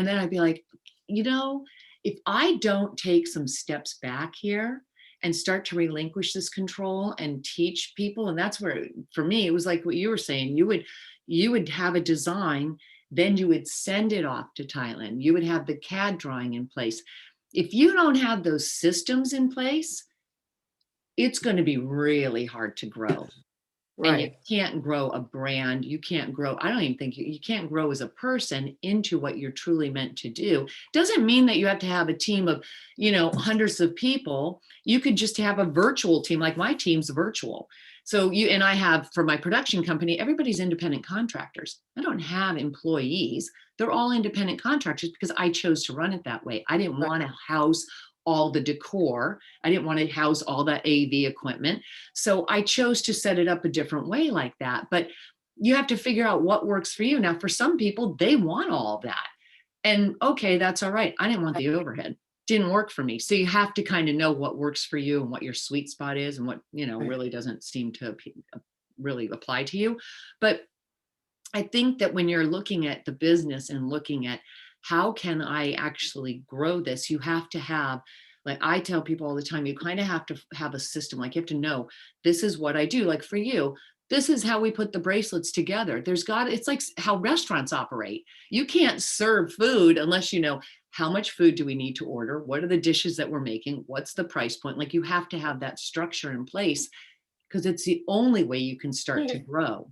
S1: then I'd be like, you know, if I don't take some steps back here and start to relinquish this control and teach people, and that's where for me it was like what you were saying, you would have a design, then you would send it off to Thailand, you would have the CAD drawing in place. If you don't have those systems in place, it's going to be really hard to grow. And you
S2: Right.
S1: can't grow a brand. You can't grow, I don't even think you can't grow as a person into what you're truly meant to do. Doesn't mean that you have to have a team of, hundreds of people. You could just have a virtual team, like my team's virtual. So and I have, for my production company, everybody's independent contractors. I don't have employees. They're all independent contractors because I chose to run it that way. I didn't
S2: Right.
S1: want to house all the decor. I didn't want to house all the AV equipment. So I chose to set it up a different way like that. But you have to figure out what works for you. Now, for some people, they want all that. And okay, that's all right. I didn't want the overhead. Didn't work for me. So you have to kind of know what works for you and what your sweet spot is and what,
S2: Right.
S1: really doesn't seem to really apply to you. But I think that when you're looking at the business and looking at how can I actually grow this, you have to have, like I tell people all the time, you kind of have to have a system. Like you have to know, this is what I do. Like for you, this is how we put the bracelets together. It's like how restaurants operate. You can't serve food unless you know how much food do we need to order? What are the dishes that we're making? What's the price point? Like you have to have that structure in place because it's the only way you can start to
S2: Right.
S1: grow.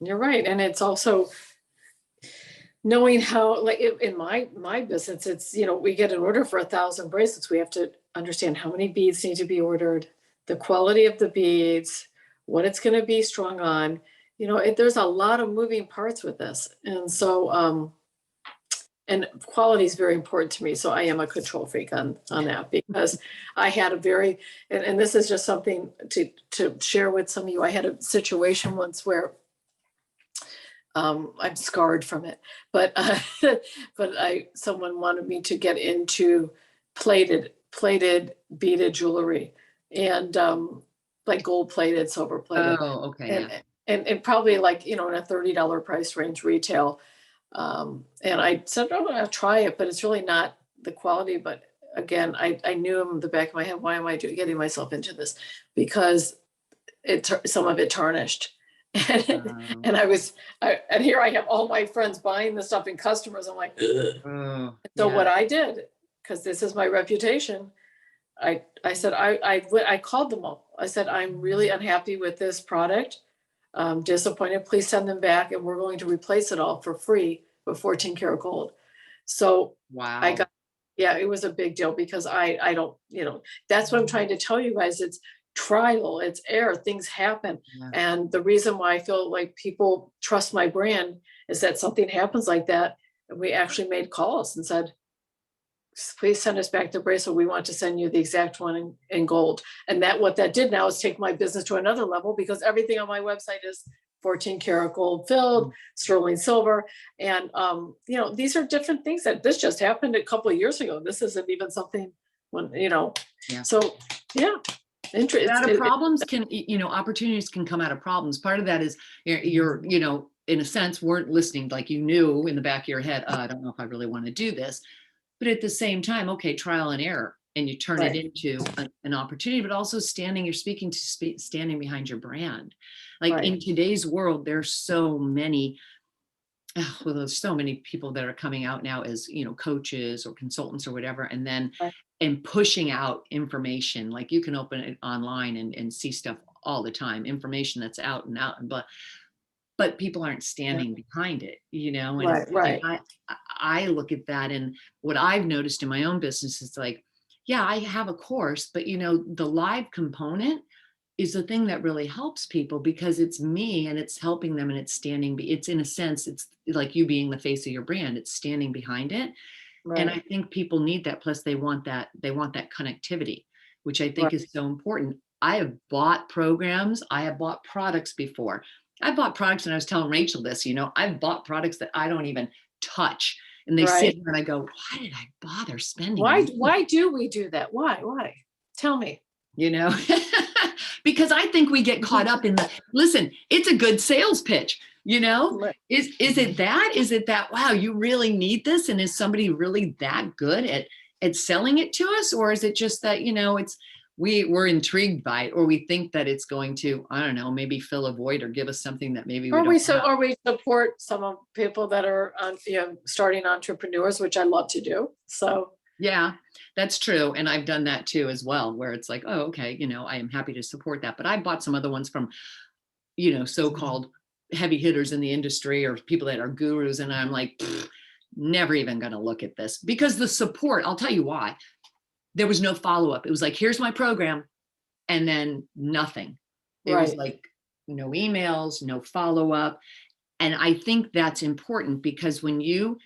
S2: You're right. And it's also knowing how, like in my business, it's, we get an order for 1,000 bracelets. We have to understand how many beads need to be ordered, the quality of the beads, what it's going to be strung on. There's a lot of moving parts with this. And so, and quality is very important to me. So I am a control freak on that because I had a very, and this is just something to share with some of you. I had a situation once where I'm scarred from it, but someone wanted me to get into plated beaded jewelry, and like gold plated, silver plated,
S1: Oh, okay.
S2: and
S1: Yeah.
S2: and probably like in a $30 price range retail. And I said, oh, I'll try it, but it's really not the quality. But again, I knew in the back of my head, why am I getting myself into this? Because some of it tarnished. And,
S1: Um,
S2: and and here I have all my friends buying the stuff and customers. I'm like, ugh.
S1: oh,
S2: So
S1: yeah.
S2: what I did, because this is my reputation, I said, I called them all. I said, I'm really unhappy with this product. Disappointed. Please send them back, and we're going to replace it all for free with 14 karat gold. So I
S1: Wow.
S2: got, yeah, it was a big deal because I don't, that's what I'm trying to tell you guys. It's trial, it's error, things happen.
S1: Yeah.
S2: And the reason why I feel like people trust my brand is that something happens like that. And we actually made calls and said, please send us back the bracelet. We want to send you the exact one in gold. And what that did now is take my business to another level because everything on my website is 14 karat gold filled, sterling silver. And, these are different things that this just happened a couple of years ago. This isn't even something
S1: Yeah.
S2: so yeah.
S1: Out of problems opportunities can come out of problems. Part of that is you're in a sense weren't listening, like you knew in the back of your head, I don't know if I really want to do this. But at the same time, okay, trial and error, and you turn it
S2: Right,
S1: into an opportunity, but also you're speaking to standing behind your brand. Like
S2: right,
S1: in today's world, there's so many, well, there's so many people that are coming out now as, coaches or consultants or whatever, and then
S2: right,
S1: and pushing out information. Like you can open it online and see stuff all the time, information that's out and out, but people aren't
S2: yeah,
S1: standing behind it, and
S2: right, right,
S1: I look at that, and what I've noticed in my own business is like, yeah, I have a course, but the live component is the thing that really helps people because it's me and it's helping them and it's in a sense, it's like you being the face of your brand, it's standing behind it. And I
S2: right,
S1: think people need that. Plus they want that connectivity, which I
S2: right.
S1: think is so important. I have bought programs, I have bought products before. I bought products, and I was telling Rachel this, I've bought products that I don't even touch. And they sit
S2: Right.
S1: here and I go, why did I bother spending
S2: Why
S1: money?
S2: do we do that? Why? Tell me.
S1: you know, because I think we get caught up in the, listen, it's a good sales pitch, you know,
S2: Right.
S1: is it that, wow, you really need this? And is somebody really that good at selling it to us? Or is it just that, you know, we're intrigued by it, or we think that it's going to, I don't know, maybe fill a void or give us something that maybe we don't have.
S2: Or we support some of people that are starting entrepreneurs, which I love to do. So
S1: Yeah, that's true. And I've done that too as well, where it's like, oh, okay, you know, I am happy to support that. But I bought some other ones from, you know, so-called heavy hitters in the industry or people that are gurus. And I'm like, never even going to look at this, because the support, I'll tell you why. There was no follow-up. It was like, here's my program. And then nothing. It was
S2: right.
S1: like no emails, no follow-up. And I think that's important, because when you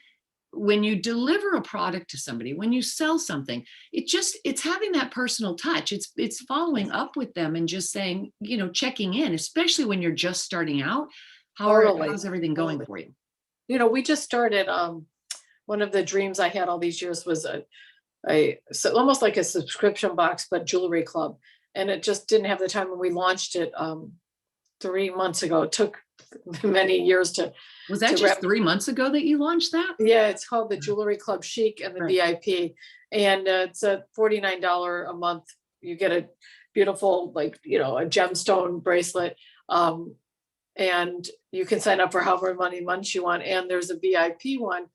S1: deliver a product to somebody, when you sell something, it's having that personal touch. It's following up with them and just saying, you know, checking in, especially when you're just starting out.
S2: Totally.
S1: How's everything going
S2: Totally.
S1: for you?
S2: We just started, one of the dreams I had all these years was so almost like a subscription box, but jewelry club. And it just didn't have the time when we launched it 3 months ago. It took many years to
S1: Was that just
S2: wrap.
S1: 3 months ago that you launched that?
S2: Yeah, it's called the Jewelry Club Chic and the
S1: Right.
S2: VIP. And it's a $49 a month. You get a beautiful, like, a gemstone bracelet. And you can sign up for however many months you want. And there's a VIP one,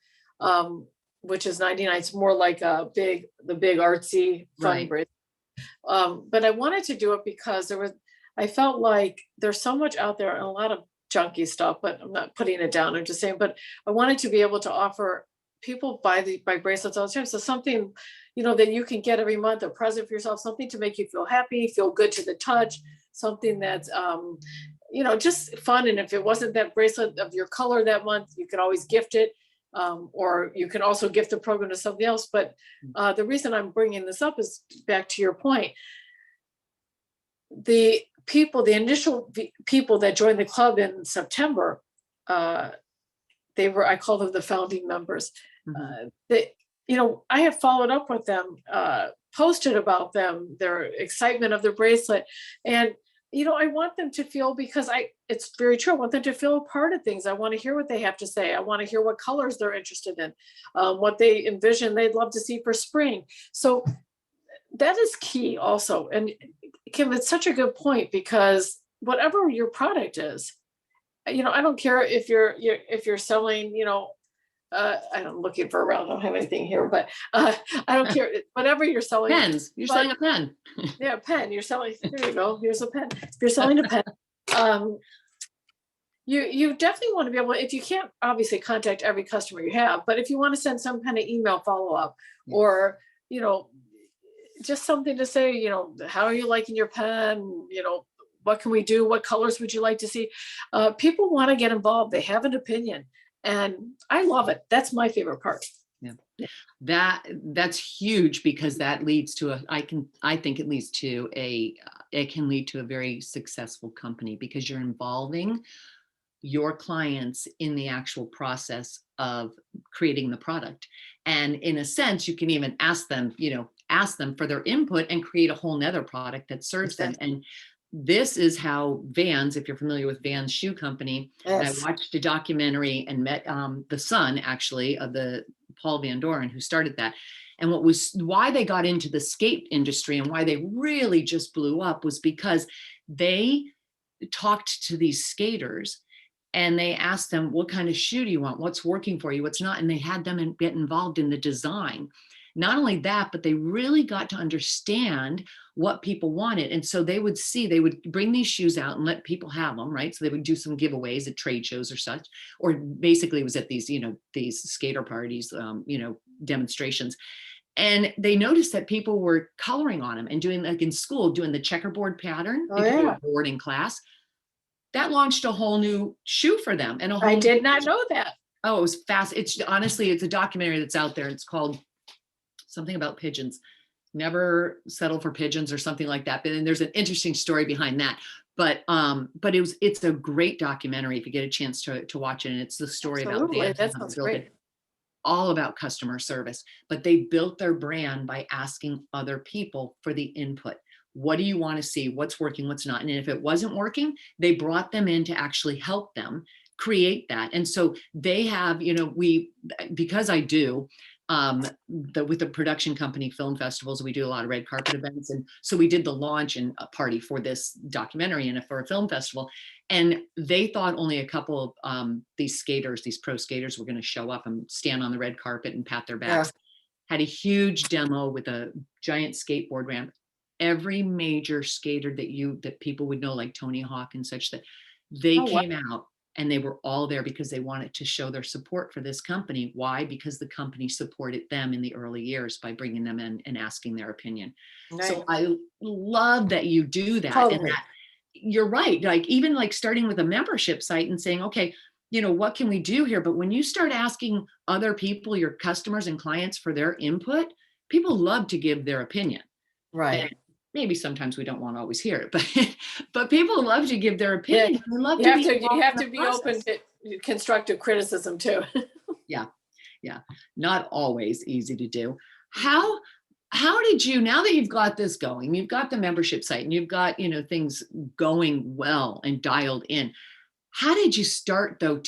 S2: which is 99. It's more like the big artsy fun
S1: Right.
S2: bracelet. But I wanted to do it because I felt like there's so much out there and a lot of junky stuff, but I'm not putting it down. I'm just saying, but I wanted to be able to offer people buy bracelets all the time. So something, that you can get every month, a present for yourself, something to make you feel happy, feel good to the touch, something that's, just fun. And if it wasn't that bracelet of your color that month, you could always gift it. Or you can also gift the program to somebody else. But the reason I'm bringing this up is back to your point. The initial people that joined the club in September, I call them the founding members. I have followed up with them, posted about them, their excitement of their bracelet. And, I want them to feel, because it's very true. I want them to feel a part of things. I want to hear what they have to say. I want to hear what colors they're interested in, what they envision they'd love to see for spring. So that is key also. And Kim, it's such a good point, because whatever your product is, I don't care if you're selling, I'm looking for around. I don't have anything here, but I don't care. Whatever you're selling.
S1: Pens. You're selling a pen.
S2: Yeah, a pen. You're selling. There you go. Here's a pen. If you're selling a pen, you definitely want to be able. If you can't obviously contact every customer you have, but if you want to send some kind of email follow up, or just something to say, how are you liking your pen? What can we do? What colors would you like to see? People want to get involved. They have an opinion. And I love it. That's my favorite part.
S1: Yeah. That's huge, because that leads to I think it leads to it can lead to a very successful company, because you're involving your clients in the actual process of creating the product. And in a sense, you can even ask them for their input and create a whole nother product that serves them. And this is how Vans, if you're familiar with Vans Shoe Company,
S2: Yes.
S1: and I watched a documentary and met the son, actually, of the Paul Van Doren, who started that. And why they got into the skate industry and why they really just blew up was because they talked to these skaters and they asked them, what kind of shoe do you want? What's working for you? What's not? And they had them get involved in the design. Not only that, but they really got to understand what people wanted. And so they would bring these shoes out and let people have them, right? So they would do some giveaways at trade shows or such, or basically it was at these, these skater parties, demonstrations. And they noticed that people were coloring on them and doing, like in school, doing the checkerboard pattern.
S2: Oh,
S1: they could do
S2: yeah.
S1: a board in class. That launched a whole new shoe for them. And
S2: I did not know that.
S1: Oh, it was fast. It's a documentary that's out there. It's called something about pigeons. Never settle for pigeons or something like that. But then there's an interesting story behind that. But it's a great documentary if you get a chance to watch it. And it's the story
S2: Absolutely.
S1: about Vans.
S2: That sounds great.
S1: All about customer service. But they built their brand by asking other people for the input. what do you want to see? What's working, what's not? And if it wasn't working, they brought them in to actually help them create that. And so they have, because I do, with the production company film festivals, we do a lot of red carpet events. And so we did the launch and a party for this documentary and for a film festival. And they thought only a couple of these pro skaters were going to show up and stand on the red carpet and pat their backs. Had a huge demo with a giant skateboard ramp. Every major skater that people would know, like Tony Hawk and such, that they came out and they were all there because they wanted to show their support for this company. Why? Because the company supported them in the early years by bringing them in and asking their opinion. Nice. So I love that you do that. Totally. And that, you're right. Like even like starting with a membership site and saying, okay, what can we do here? But when you start asking other people, your customers and clients, for their input, people love to give their opinion. Right. And maybe sometimes we don't want to always hear it, but people love to give their opinion.
S2: Yeah. You have to be open to constructive criticism too.
S1: Yeah. Not always easy to do. How did you, now that you've got this going, you've got the membership site and you've got, things going well and dialed in. How did you start though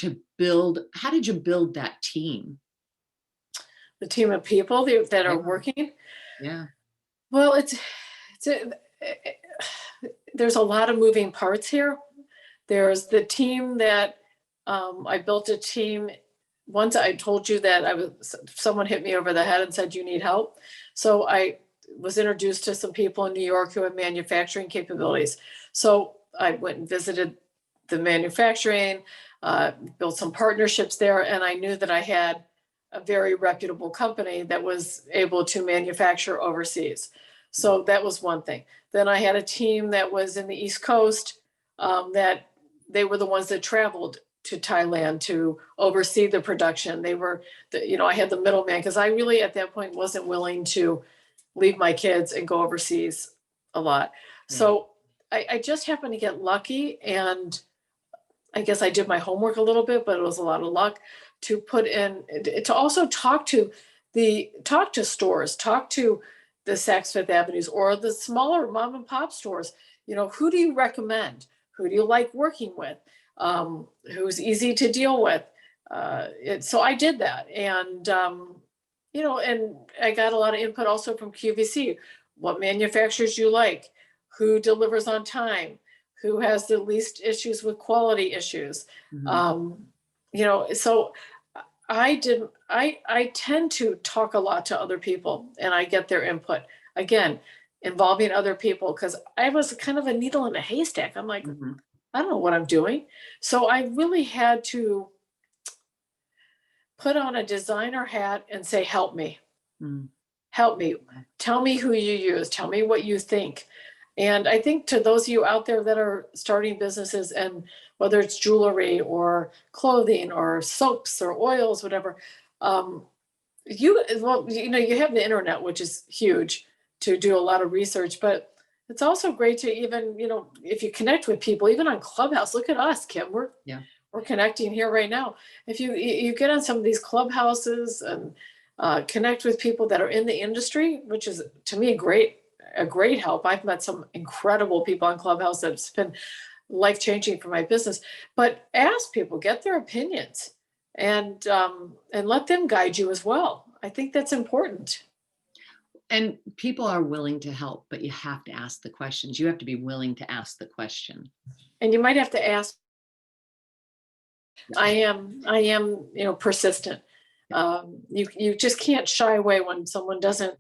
S1: how did you build that team?
S2: The team of people that are working?
S1: Yeah.
S2: Well, there's a lot of moving parts here. There's the team that I built a team. Once I told you that someone hit me over the head and said, you need help. So I was introduced to some people in New York who have manufacturing capabilities. So I went and visited the manufacturing, built some partnerships there. And I knew that I had a very reputable company that was able to manufacture overseas. So that was one thing. Then I had a team that was in the East Coast, that they were the ones that traveled to Thailand to oversee the production. They were, I had the middleman because I really at that point wasn't willing to leave my kids and go overseas a lot. Yeah. So I just happened to get lucky, and I guess I did my homework a little bit, but it was a lot of luck to put in, to also talk to stores, talk to the Saks Fifth Avenues or the smaller mom and pop stores. Who do you recommend? Who do you like working with? Who's easy to deal with? So I did that. And, and I got a lot of input also from QVC. What manufacturers you like? Who delivers on time? Who has the least issues with quality issues? Mm-hmm. So I tend to talk a lot to other people and I get their input. Again, involving other people, because I was kind of a needle in a haystack. I'm like, mm-hmm. I don't know what I'm doing. So I really had to put on a designer hat and say, help me. Mm. Help me. Tell me who you use. Tell me what you think. And I think to those of you out there that are starting businesses, and whether it's jewelry or clothing or soaps or oils, whatever, you have the internet, which is huge to do a lot of research, but it's also great to even, if you connect with people, even on Clubhouse. Look at us, Kim. We're connecting here right now. If you get on some of these clubhouses and connect with people that are in the industry, which is to me a great help. I've met some incredible people on Clubhouse that's been life-changing for my business. But ask people, get their opinions, and let them guide you as well. I think that's important.
S1: And people are willing to help, but you have to ask the questions. You have to be willing to ask the question.
S2: And you might have to ask. I am, persistent. You just can't shy away when someone doesn't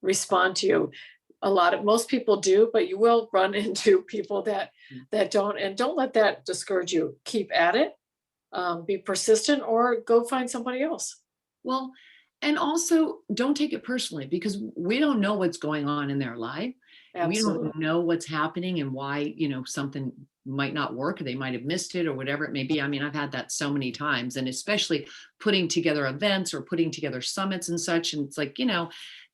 S2: respond to you. Most people do, but you will run into people that don't, and don't let that discourage you. Keep at it, be persistent, or go find somebody else.
S1: Well, and also don't take it personally, because we don't know what's going on in their life. Absolutely. We don't know what's happening and why, something might not work, or they might have missed it, or whatever it may be. I mean, I've had that so many times, and especially putting together events or putting together summits and such. And it's like,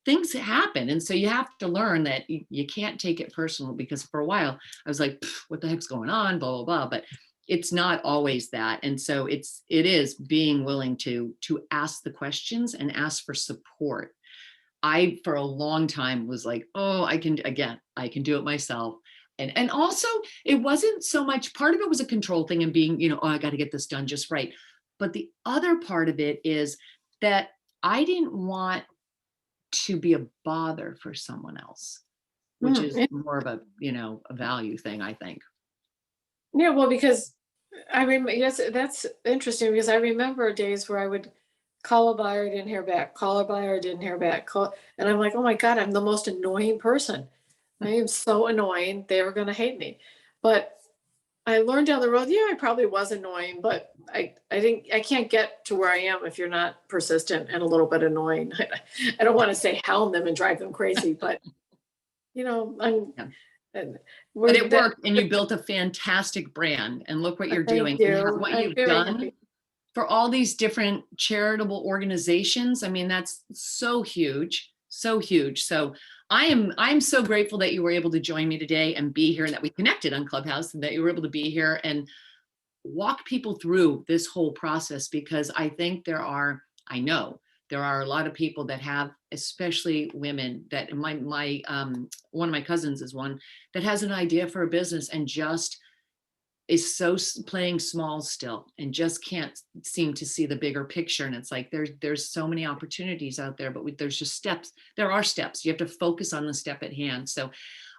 S1: things happen. And so you have to learn that you can't take it personal, because for a while I was like, what the heck's going on, blah, blah, blah. But it's not always that. And so it is being willing to ask the questions and ask for support. I, for a long time, was like, oh, I can do it myself. And also, it wasn't so much, part of it was a control thing and being, oh, I got to get this done just right. But the other part of it is that I didn't want to be a bother for someone else, which is
S2: Mm,
S1: more of a, a value thing, I think.
S2: yeah, well, because I remember, yes, that's interesting because I remember days where I would call a buyer, didn't hear back, call a buyer, didn't hear back, call, and I'm like, oh my God, I'm the most annoying person. I am so annoying. They were going to hate me. But I learned down the road, yeah, I probably was annoying, but I can't get to where I am if you're not persistent and a little bit annoying. I don't want to say hound them and drive them crazy, but I'm,
S1: Yeah.
S2: and
S1: But
S2: we're
S1: it
S2: that.
S1: worked and you built a fantastic brand, and look what you're
S2: Thank
S1: doing and
S2: you.
S1: what
S2: I'm
S1: you've
S2: very
S1: done
S2: happy.
S1: for all these different charitable organizations. I mean, that's so huge, so huge. So I'm so grateful that you were able to join me today and be here, and that we connected on Clubhouse, and that you were able to be here and walk people through this whole process, because I know there are a lot of people that have, especially women, that my one of my cousins is one that has an idea for a business and just is so playing small still and just can't seem to see the bigger picture. And it's like there's so many opportunities out there, but there's just steps. There are steps. You have to focus on the step at hand. So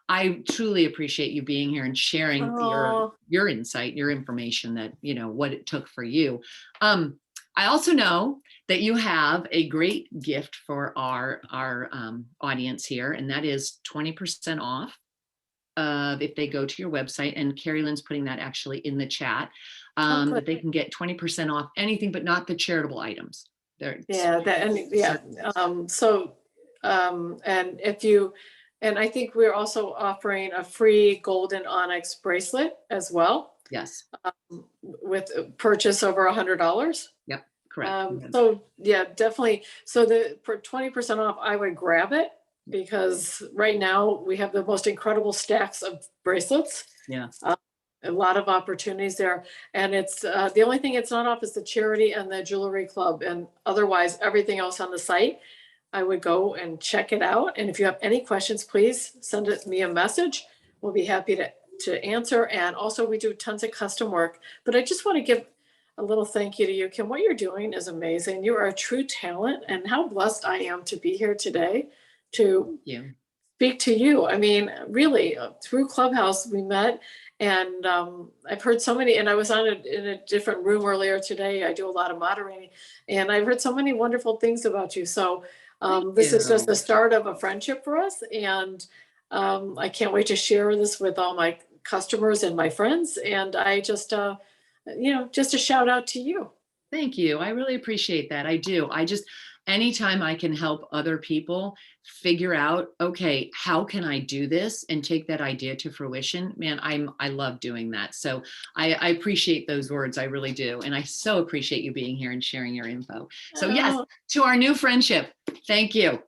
S1: I truly appreciate you being here and sharing
S2: Oh,
S1: your insight, your information, that what it took for you. I also know that you have a great gift for our audience here, and that is 20% off if they go to your website. And Carrie Lynn's putting that actually in the chat,
S2: oh, good.
S1: that they can get 20% off anything, but not the charitable items. They're
S2: Yeah, that, and yeah. So, and if you, and I think we're also offering a free golden onyx bracelet as well,
S1: yes,
S2: with a purchase over $100.
S1: yep, correct.
S2: So yeah, definitely. So for 20% off, I would grab it because right now we have the most incredible stacks of bracelets.
S1: Yeah.
S2: A lot of opportunities there. And it's the only thing it's not off is the charity and the jewelry club. And otherwise, everything else on the site, I would go and check it out. And if you have any questions, please send me a message. We'll be happy to answer. And also, we do tons of custom work. But I just want to give a little thank you to you, Kim. What you're doing is amazing. You are a true talent. And how blessed I am to be here today to
S1: Yeah.
S2: speak to you. I mean, really, through Clubhouse, we met, and I've heard so many. And I was in a different room earlier today. I do a lot of moderating, and I've heard so many wonderful things about you. So
S1: Thank
S2: this is just
S1: you.
S2: the start of a friendship for us, and I can't wait to share this with all my customers and my friends. And I just, just a shout out to you.
S1: Thank you. I really appreciate that. I do. Anytime I can help other people figure out, okay, how can I do this and take that idea to fruition? Man, I love doing that. So I appreciate those words. I really do. And I so appreciate you being here and sharing your info. So yes,
S2: Oh,
S1: to our new friendship. Thank you.